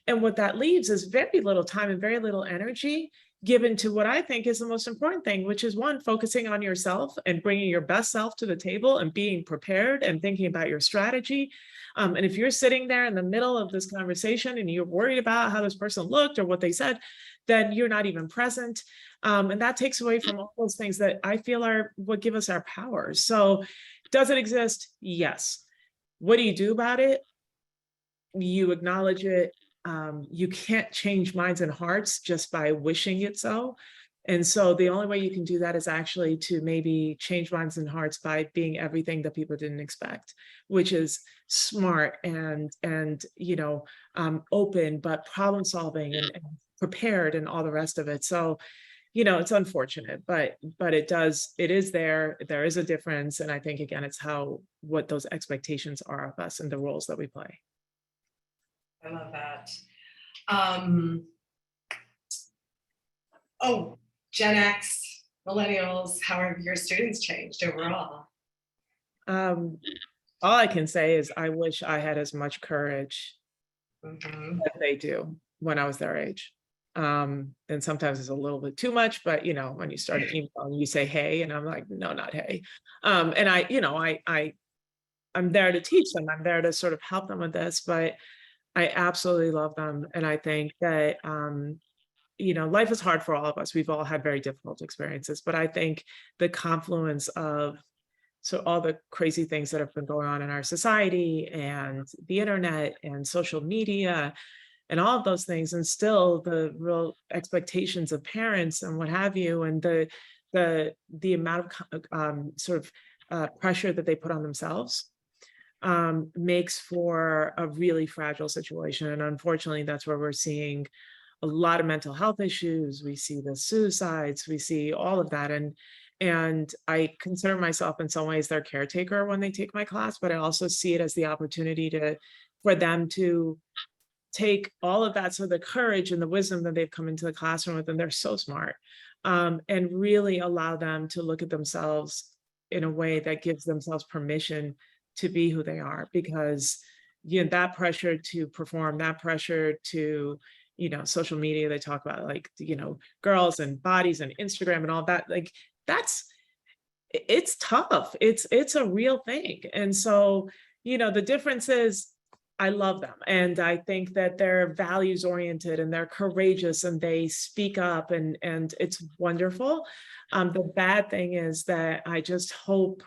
And what that leaves is very little time and very little energy given to what I think is the most important thing, which is one, focusing on yourself and bringing your best self to the table and being prepared and thinking about your strategy. And if you're sitting there in the middle of this conversation and you're worried about how this person looked or what they said, then you're not even present. And that takes away from all those things that I feel are what give us our power. So does it exist? Yes. What do you do about it? You acknowledge it. You can't change minds and hearts just by wishing it so. And so the only way you can do that is actually to maybe change minds and hearts by being everything that people didn't expect, which is smart and open, but problem solving and prepared and all the rest of it. So, it's unfortunate, but it is there is a difference. And I think, again, it's what those expectations are of us and the roles that we play. I love that. Gen X, millennials? How have your students changed overall? Um, all I can say is I wish I had as much courage Mhm. that they do when I was their age. And sometimes it's a little bit too much, but when you start an email and you say, hey, and I'm like, no, not hey. And I'm there to teach them. I'm there to sort of help them with this, but I absolutely love them. And I think that, life is hard for all of us. We've all had very difficult experiences, but I think the confluence of all the crazy things that have been going on in our society and the internet and social media and all of those things, and still the real expectations of parents and what have you, and the amount of pressure that they put on themselves makes for a really fragile situation. And unfortunately, that's where we're seeing a lot of mental health issues. We see the suicides, we see all of that. And I consider myself in some ways their caretaker when they take my class, but I also see it as the opportunity for them to take all of that, so the courage and the wisdom that they've come into the classroom with, and they're so smart, and really allow them to look at themselves in a way that gives themselves permission to be who they are. Because that pressure to perform, that pressure to social media, they talk about like girls and bodies and Instagram and all that, like it's tough, it's a real thing. And so the difference is I love them, and I think that they're values oriented and they're courageous and they speak up, and it's wonderful. The bad thing is that I just hope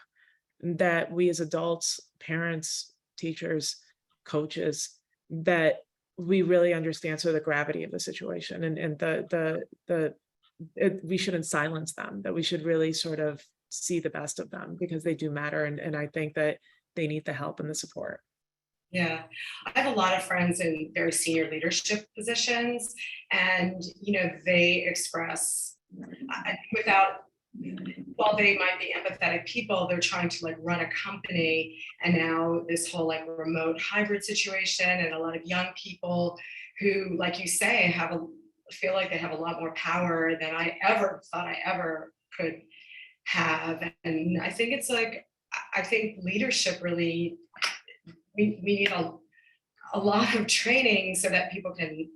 that we as adults, parents, teachers, coaches, that we really understand sort of the gravity of the situation, and we shouldn't silence them, that we should really sort of see the best of them, because they do matter. And I think that they need the help and the support. Yeah, I have a lot of friends in very senior leadership positions, and they express without, while they might be empathetic people, they're trying to like run a company, and now this whole like remote hybrid situation, and a lot of young people who, like you say, feel like they have a lot more power than I ever thought I ever could have. And I think it's like, I think leadership really, we need a lot of training so that people can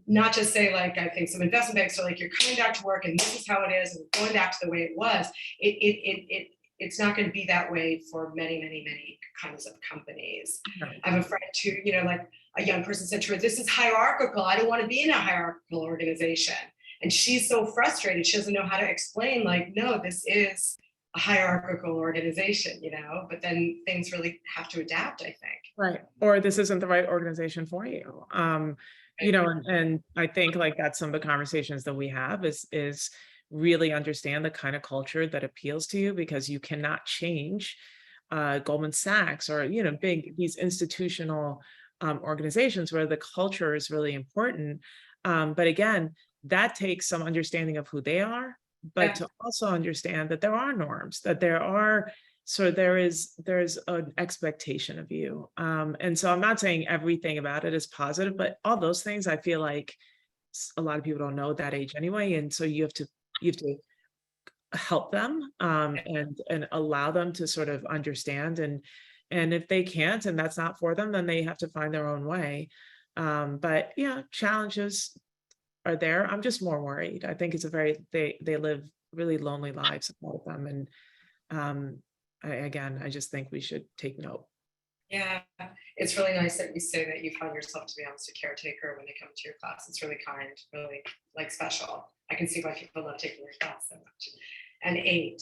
not just say, like, I think some investment banks are like, you're coming back to work and this is how it is, and going back to the way it was. It's not going to be that way for many, many, many kinds of companies. Right. I have a friend who, like a young person said to her, this is hierarchical. I don't want to be in a hierarchical organization. And she's so frustrated. She doesn't know how to explain, like, no, this is a hierarchical organization, but then things really have to adapt, I think. Right. Or this isn't the right organization for you. And I think like that's some of the conversations that we have is really understand the kind of culture that appeals to you, because you cannot change Goldman Sachs or, these institutional organizations where the culture is really important. But again, that takes some understanding of who they are, but to also understand that there are norms, that there's an expectation of you. And so I'm not saying everything about it is positive, but all those things, I feel like a lot of people don't know at that age anyway. And so you have to help them and allow them to sort of understand. And if they can't, and that's not for them, then they have to find their own way. But yeah, challenges are there. I'm just more worried. I think they live really lonely lives, a lot of them. And I just think we should take note. Yeah, it's really nice that you say that you found yourself to be almost a caretaker when they come to your class. It's really kind, really like special. I can see why people love taking your class so much. And eight.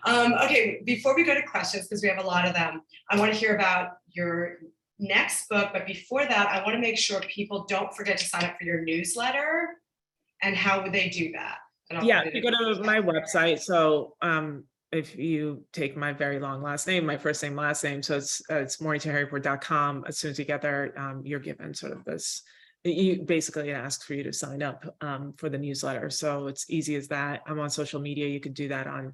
Okay, before we go to questions, because we have a lot of them, I want to hear about your next book. But before that, I want to make sure people don't forget to sign up for your newsletter. And how would they do that? Yeah, you go to my website. So if you take my very long last name, my first name, last name, so it's moritaheripour.com. As soon as you get there, you're given sort of this, it asks for you to sign up for the newsletter. So it's easy as that. I'm on social media. You could do that on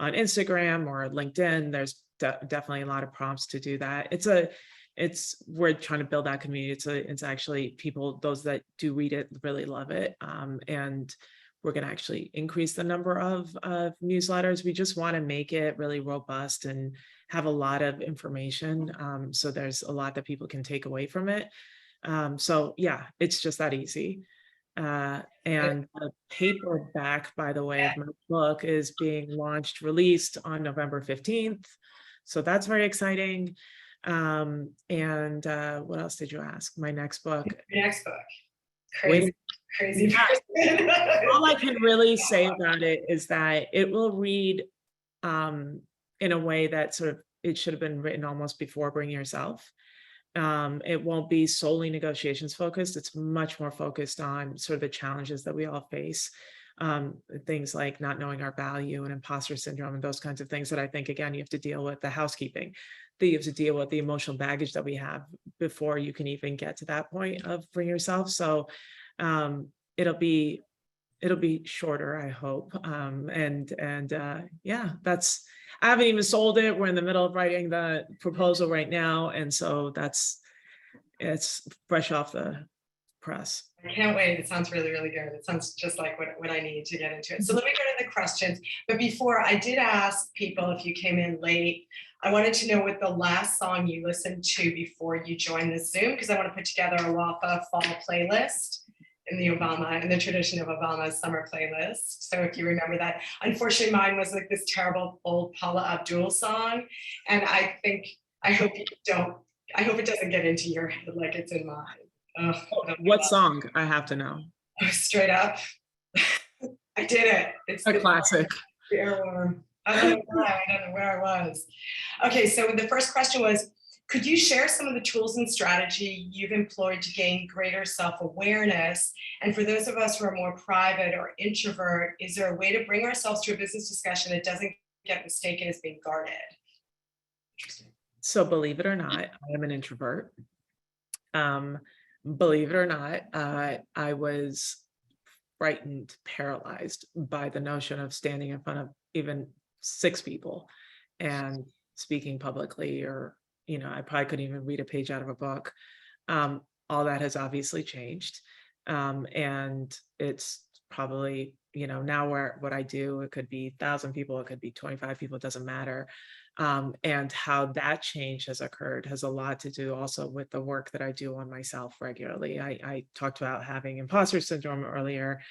Instagram or LinkedIn. There's definitely a lot of prompts to do that. We're trying to build that community. It's actually people, those that do read it really love it. And we're going to actually increase the number of newsletters. We just want to make it really robust and have a lot of information. So there's a lot that people can take away from it. So yeah, it's just that easy. And the paperback, by the way, of my book is being released on November 15th. So that's very exciting. And what else did you ask? My next book. Your next book. Crazy person. All I can really say about it is that it will read in a way that sort of, it should have been written almost before Bring Yourself. It won't be solely negotiations focused. It's much more focused on sort of the challenges that we all face. Things like not knowing our value and imposter syndrome and those kinds of things that I think, again, you have to deal with the housekeeping, that you have to deal with the emotional baggage that we have before you can even get to that point of Bring Yourself. So it'll be shorter, I hope. Yeah, I haven't even sold it. We're in the middle of writing the proposal right now. And so it's fresh off the press. I can't wait. It sounds really, really good. It sounds just like what I need to get into it. So let me go to the questions. But before, I did ask people, if you came in late, I wanted to know what the last song you listened to before you joined the Zoom, because I want to put together a WAFFA fall playlist in the tradition of Obama's summer playlist. So if you remember that, unfortunately mine was like this terrible old Paula Abdul song. And I hope it doesn't get into your head like it's in mine. What song? I have to know. Straight up. I did it. It's a classic. Earworm. I don't know why. I don't know where I was. Okay, so the first question was, could you share some of the tools and strategy you've employed to gain greater self-awareness? And for those of us who are more private or introvert, is there a way to bring ourselves to a business discussion that doesn't get mistaken as being guarded? Interesting. So believe it or not, I am an introvert. Believe it or not, I was frightened, paralyzed by the notion of standing in front of even 6 people and speaking publicly, or I probably couldn't even read a page out of a book. All that has obviously changed. And it's probably, now what I do, it could be 1,000 people, it could be 25 people, it doesn't matter. And how that change has occurred has a lot to do also with the work that I do on myself regularly. I talked about having imposter syndrome earlier.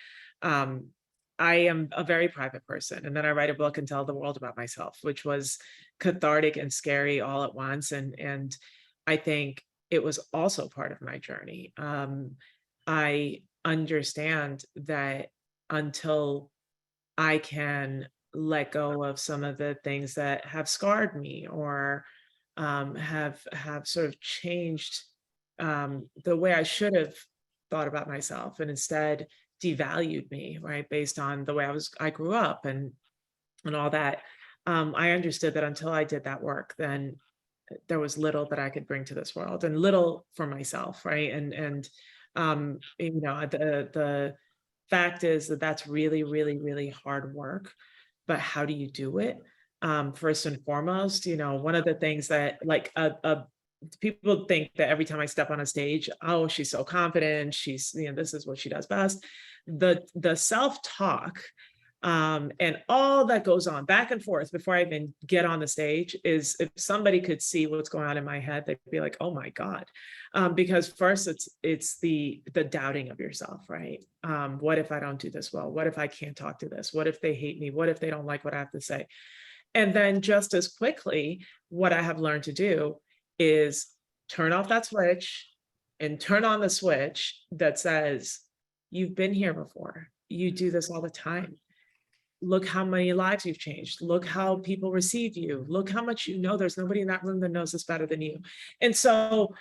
I am a very private person, and then I write a book and tell the world about myself, which was cathartic and scary all at once. And I think it was also part of my journey. I understand that until I can let go of some of the things that have scarred me, or have sort of changed the way I should have thought about myself, and instead devalued me, right, based on the way I grew up and all that. I understood that until I did that work, then there was little that I could bring to this world, and little for myself, right? And the fact is that that's really, really, really hard work. But how do you do it? First and foremost, one of the things that people think that every time I step on a stage, oh, she's so confident, she's, this is what she does best. The self-talk and all that goes on back and forth before I even get on the stage is, if somebody could see what's going on in my head, they'd be like, oh my God. Because first it's the doubting of yourself, right? What if I don't do this well? What if I can't talk to this? What if they hate me? What if they don't like what I have to say? And then just as quickly, what I have learned to do is turn off that switch and turn on the switch that says, you've been here before. You do this all the time. Look how many lives you've changed. Look how people receive you. Look how much you know. There's nobody in that room that knows this better than you. And so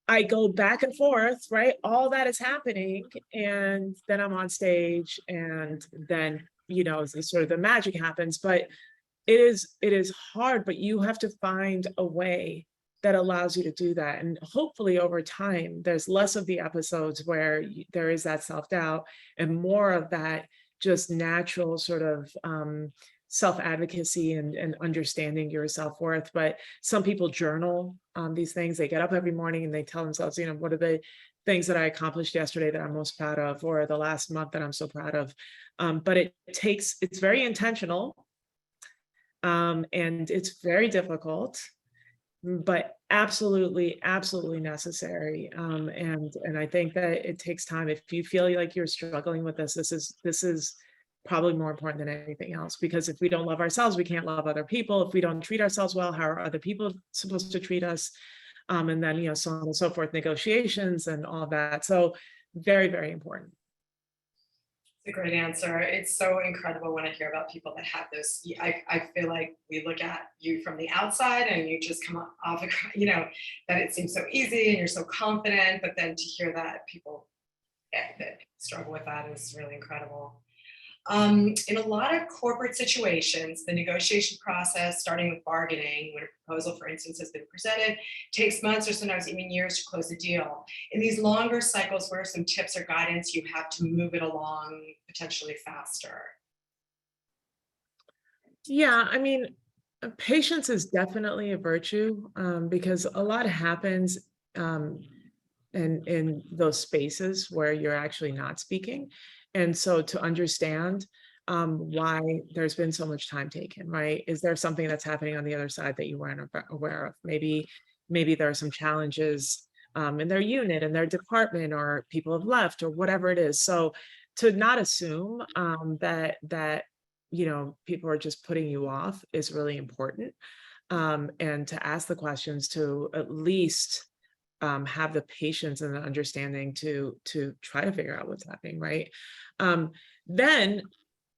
I go back and forth, right? All that is happening. And then I'm on stage, and then, sort of the magic happens. But it is hard, but you have to find a way that allows you to do that. And hopefully over time, there's less of the episodes where there is that self-doubt, and more of that just natural sort of self-advocacy and understanding your self-worth. But some people journal these things. They get up every morning and they tell themselves, what are the things that I accomplished yesterday that I'm most proud of, or the last month that I'm so proud of. But it's very intentional, and it's very difficult, but absolutely, absolutely necessary. And I think that it takes time. If you feel like you're struggling with this is probably more important than anything else, because if we don't love ourselves, we can't love other people. If we don't treat ourselves well, how are other people supposed to treat us? And then, so on and so forth, negotiations and all of that. So very, very important. It's a great answer. It's so incredible when I hear about people that have this. I feel like we look at you from the outside and you just come off, that it seems so easy and you're so confident, but then to hear that people that struggle with that is really incredible. In a lot of corporate situations, the negotiation process, starting with bargaining, when a proposal, for instance, has been presented, takes months or sometimes even years to close a deal. In these longer cycles, what are some tips or guidance you have to move it along potentially faster? Yeah, I mean, patience is definitely a virtue, because a lot happens in those spaces where you're actually not speaking. And so to understand why there's been so much time taken, right? Is there something that's happening on the other side that you weren't aware of? Maybe there are some challenges in their unit, in their department, or people have left, or whatever it is. So to not assume that people are just putting you off is really important, and to ask the questions, to at least have the patience and the understanding to try to figure out what's happening, right? Then,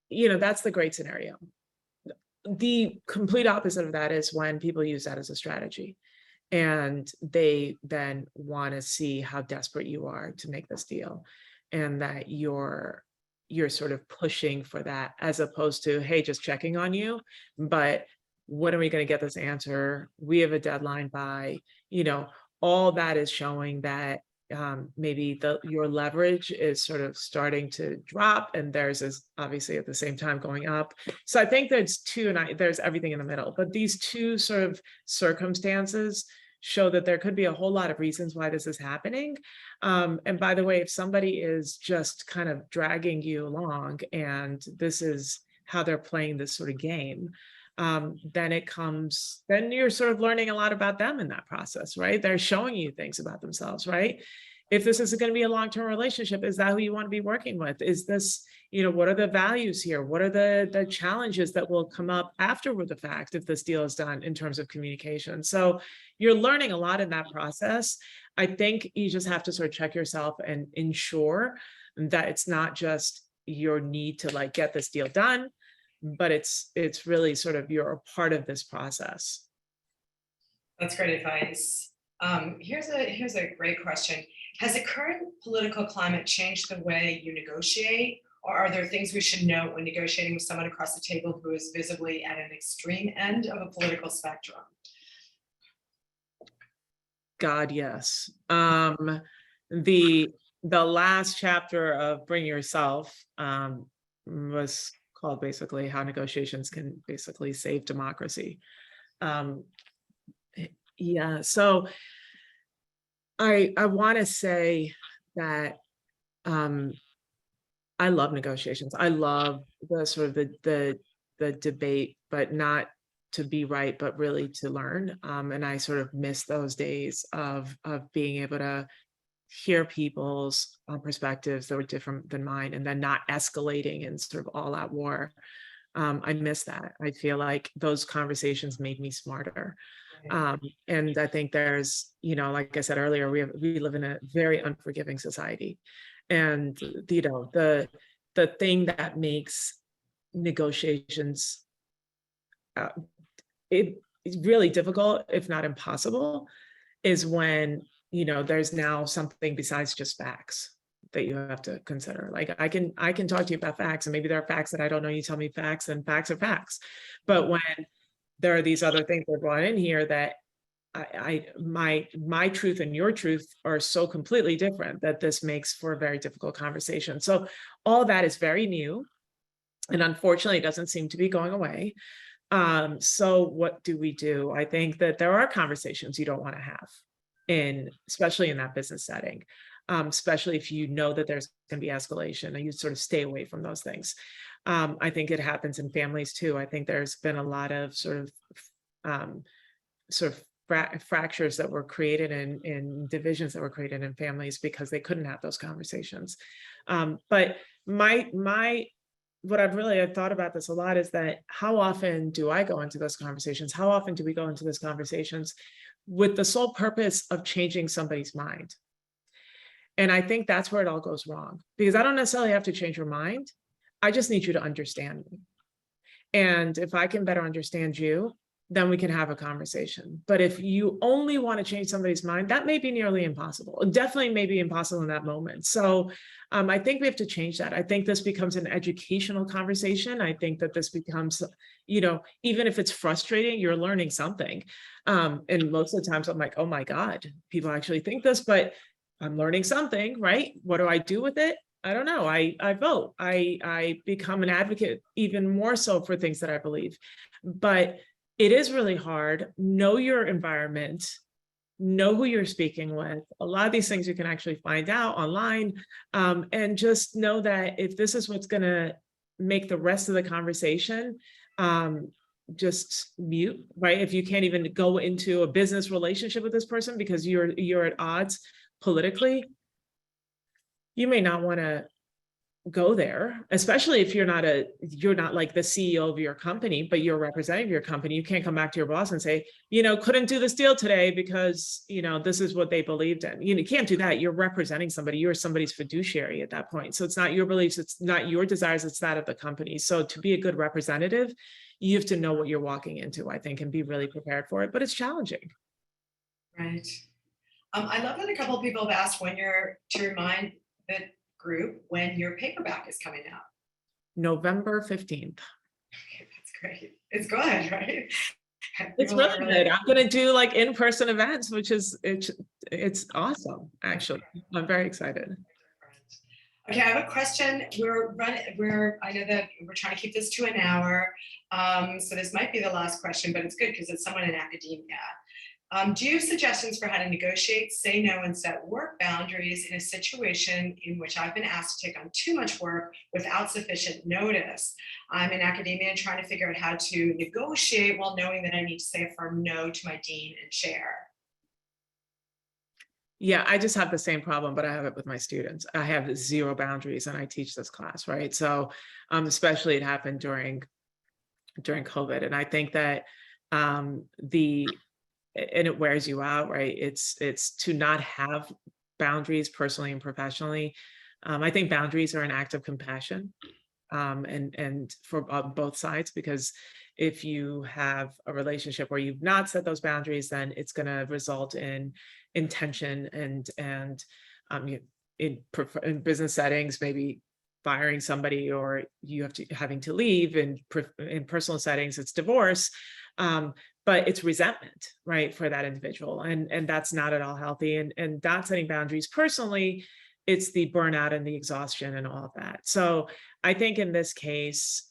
that's the great scenario. The complete opposite of that is when people use that as a strategy, and they then want to see how desperate you are to make this deal, and that you're sort of pushing for that, as opposed to, hey, just checking on you, but when are we going to get this answer? We have a deadline by, all that is showing that maybe your leverage is sort of starting to drop, and theirs is obviously at the same time going up. So I think there's there's everything in the middle, but these two sort of circumstances show that there could be a whole lot of reasons why this is happening. And by the way, if somebody is just kind of dragging you along, and this is how they're playing this sort of game, then you're sort of learning a lot about them in that process, right? They're showing you things about themselves, right? If this is going to be a long-term relationship, is that who you want to be working with? Is this, what are the values here? What are the challenges that will come up after the fact if this deal is done in terms of communication? So you're learning a lot in that process. I think you just have to sort of check yourself and ensure that it's not just your need to get this deal done, but it's really sort of you're a part of this process. That's great advice. Here's a great question. Has the current political climate changed the way you negotiate, or are there things we should know when negotiating with someone across the table who is visibly at an extreme end of a political spectrum? God, yes. The last chapter of Bring Yourself was called basically how negotiations can basically save democracy. Yeah, so I want to say that I love negotiations. I love the sort of the debate, but not to be right, but really to learn. And I sort of miss those days of being able to hear people's perspectives that were different than mine, and then not escalating in sort of all out war. I miss that. I feel like those conversations made me smarter. And I think there's, like I said earlier, we live in a very unforgiving society. And, the thing that makes negotiations it's really difficult, if not impossible, is when, there's now something besides just facts that you have to consider. Like I can talk to you about facts, and maybe there are facts that I don't know. You tell me facts, and facts are facts. But when there are these other things that are brought in here that my truth and your truth are so completely different that this makes for a very difficult conversation. So all that is very new, and unfortunately it doesn't seem to be going away. So what do we do? I think that there are conversations you don't want to have, especially in that business setting. especially if you know that there's going to be escalation, and you sort of stay away from those things. I think it happens in families too. I think there's been a lot of um, fractures that were created in divisions that were created in families because they couldn't have those conversations. But what I've thought about this a lot is that how often do I go into those conversations? How often do we go into those conversations with the sole purpose of changing somebody's mind? And I think that's where it all goes wrong, because I don't necessarily have to change your mind. I just need you to understand me. And if I can better understand you, then we can have a conversation. But if you only want to change somebody's mind, that may be nearly impossible. It definitely may be impossible in that moment. So I think we have to change that. I think this becomes an educational conversation. I think that this becomes, even if it's frustrating, you're learning something. And most of the times I'm like, oh my God, people actually think this, but I'm learning something, right? What do I do with it? I don't know. I vote. I become an advocate even more so for things that I believe. But it is really hard. Know your environment, know who you're speaking with. A lot of these things you can actually find out online, and just know that if this is what's going to make the rest of the conversation, just mute, right? If you can't even go into a business relationship with this person because you're at odds politically, you may not want to go there, especially if you're not like the CEO of your company, but you're representing your company. You can't come back to your boss and say, couldn't do this deal today because, this is what they believed in. You can't do that. You're representing somebody. You're somebody's fiduciary at that point. So it's not your beliefs. It's not your desires. It's that of the company. So to be a good representative, you have to know what you're walking into, I think, and be really prepared for it, but it's challenging. Right. I love that a couple of people have asked to remind the group when your paperback is coming out. November 15th. Okay, that's great. It's good, right? It's really good. I'm going to do like in-person events, which is, it's awesome. Actually, I'm very excited. Okay, I have a question. I know that we're trying to keep this to an hour. So this might be the last question, but it's good because it's someone in academia. Do you have suggestions for how to negotiate, say no, and set work boundaries in a situation in which I've been asked to take on too much work without sufficient notice? I'm in academia and trying to figure out how to negotiate while knowing that I need to say a firm no to my dean and chair. Yeah, I just have the same problem, but I have it with my students. I have zero boundaries and I teach this class, right? So especially it happened during COVID. And I think that and it wears you out, right? It's to not have boundaries personally and professionally. I think boundaries are an act of compassion, and for both sides, because if you have a relationship where you've not set those boundaries, then it's going to result in tension and in business settings, maybe firing somebody, or having to leave. In personal settings, it's divorce. But it's resentment, right, for that individual. And that's not at all healthy. And not setting boundaries personally, it's the burnout and the exhaustion and all of that. So I think in this case,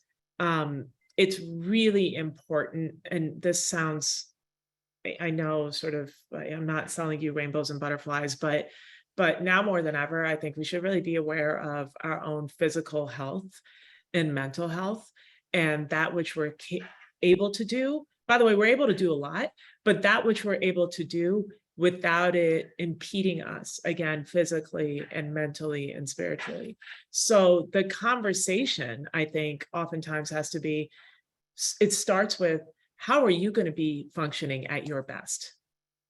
it's really important. And this sounds, I know, I'm not selling you rainbows and butterflies, but now more than ever, I think we should really be aware of our own physical health and mental health, and that which we're able to do. By the way, we're able to do a lot, but that which we're able to do without it impeding us, again, physically and mentally and spiritually. So the conversation, I think, oftentimes has to be, it starts with, how are you going to be functioning at your best,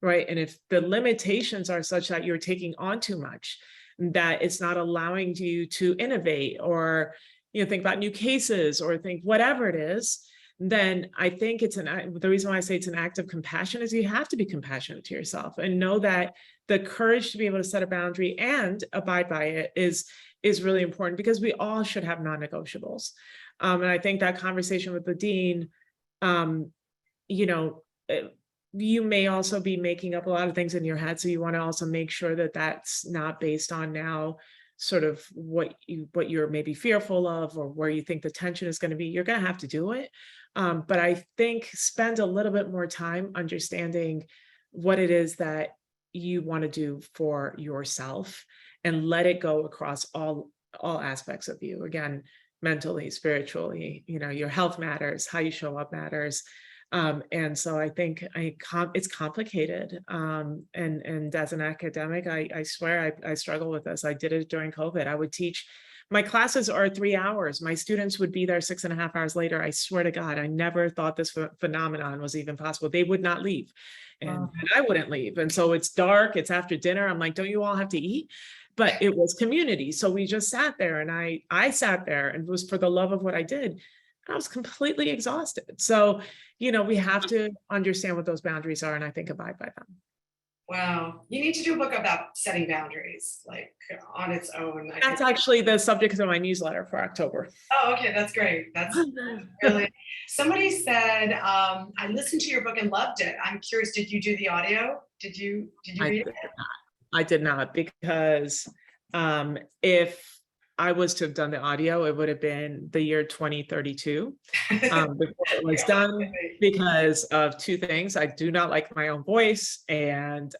right? And if the limitations are such that you're taking on too much, that it's not allowing you to innovate or, think about new cases or think whatever it is, then I think the reason why I say it's an act of compassion is you have to be compassionate to yourself and know that the courage to be able to set a boundary and abide by it is really important, because we all should have non-negotiables. And I think that conversation with the dean, you may also be making up a lot of things in your head. So you want to also make sure that that's not based on now sort of what you're maybe fearful of, or where you think the tension is going to be. You're going to have to do it. But I think spend a little bit more time understanding what it is that you want to do for yourself, and let it go across all aspects of you. Again, mentally, spiritually, your health matters, how you show up matters. And so I think it's complicated. And as an academic, I swear I struggle with this. I did it during COVID. I would teach. My classes are 3 hours. My students would be there 6.5 hours later. I swear to God, I never thought this phenomenon was even possible. They would not leave, and I wouldn't leave. And so it's dark, it's after dinner. I'm like, don't you all have to eat? But it was community. So we just sat there, and I sat there, and it was for the love of what I did. I was completely exhausted. So, we have to understand what those boundaries are, and I think abide by them. Wow. You need to do a book about setting boundaries, like on its own. That's actually the subject of my newsletter for October. Oh, okay. That's great. That's really, somebody said, I listened to your book and loved it. I'm curious, did you do the audio? Did you read it? I did not, because if I was to have done the audio, it would have been the year 2032 before it was done, because of two things. I do not like my own voice, and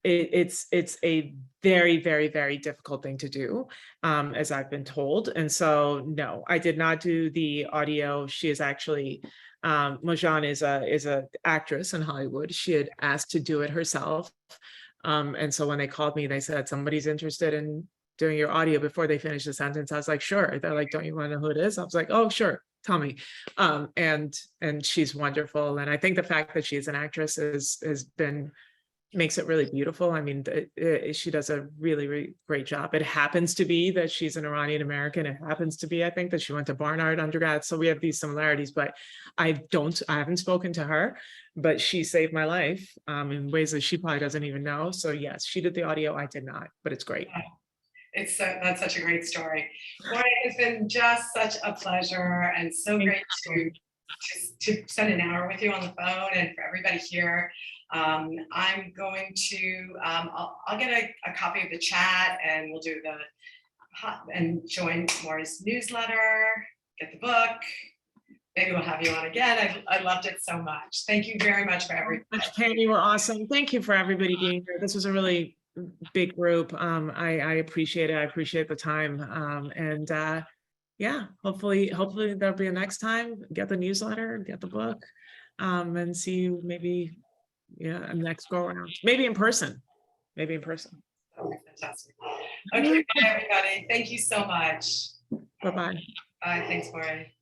it's a very, very, very difficult thing to do, as I've been told. And so, no, I did not do the audio. She is actually, Mojan is a actress in Hollywood. She had asked to do it herself. And so when they called me, they said, somebody's interested in doing your audio, before they finished the sentence, I was like, sure. They're like, don't you want to know who it is? I was like, oh, sure. Tell me. And she's wonderful. And I think the fact that she's an actress makes it really beautiful. I mean, she does a really, really great job. It happens to be that she's an Iranian American. It happens to be, I think, that she went to Barnard undergrad. So we have these similarities, but I haven't spoken to her, but she saved my life in ways that she probably doesn't even know. So yes, she did the audio. I did not, but it's great. That's such a great story. Mori, it's been just such a pleasure, and so great to spend an hour with you on the phone, and for everybody here. I'm going to, I'll get a copy of the chat, and we'll do and join Mori's newsletter, get the book. Maybe we'll have you on again. I loved it so much. Thank you very much for everything. Pam, you were awesome. Thank you for everybody being here. This was a really big group. I appreciate it. I appreciate the time. Yeah, hopefully there'll be a next time. Get the newsletter, get the book, and see you maybe, next go around. Maybe in person. Oh, fantastic. Okay, bye everybody. Thank you so much. Bye-bye. Bye. Thanks, Mori.